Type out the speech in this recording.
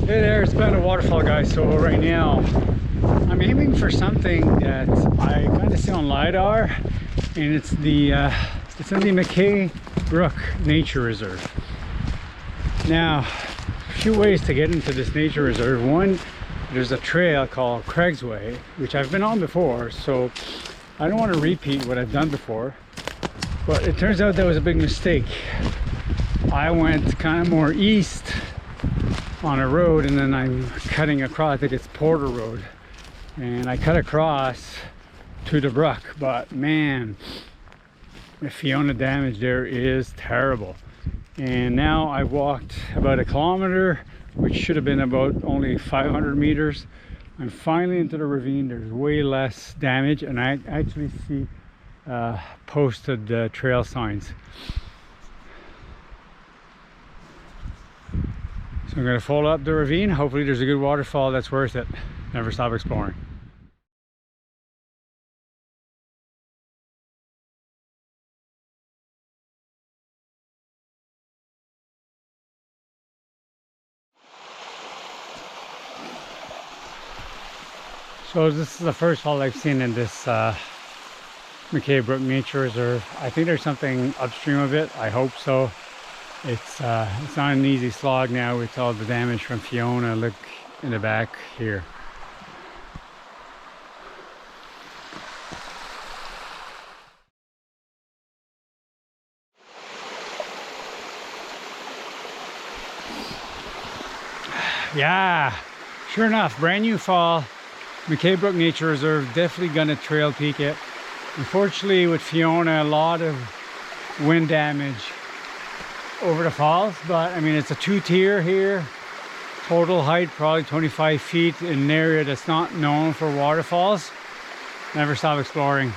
Hey there, it's been a waterfall, guys. So right now I'm aiming for something that I kind of see on LiDAR, and it's in the MacKay Brook Nature Reserve. Now, a few ways to get into this nature reserve. One, there's a trail called Craig's Way, which I've been on before, so I don't want to repeat what I've done before, but it turns out that was a big mistake. I went kind of more east on a road, and then I'm cutting across. I think it's Porter Road, and I cut across to the brook, but man, the Fiona damage there is terrible. And now I've walked about 1 kilometer, which should have been about only 500 meters. I'm finally into the ravine. There's way less damage, and I actually see posted trail signs. So I'm going to follow up the ravine. Hopefully there's a good waterfall that's worth it. Never stop exploring. So this is the first fall I've seen in this MacKay Brook Nature Reserve. I think there's something upstream of it. I hope so. It's not an easy slog now with all the damage from Fiona. Look in the back here. Yeah, sure enough, brand new fall. MacKay Brook Nature Reserve, definitely gonna trail peak it. Unfortunately with Fiona, a lot of wind damage over the falls, but I mean it's a 2-tier here. Total height probably 25 feet in an area that's not known for waterfalls. Never stop exploring.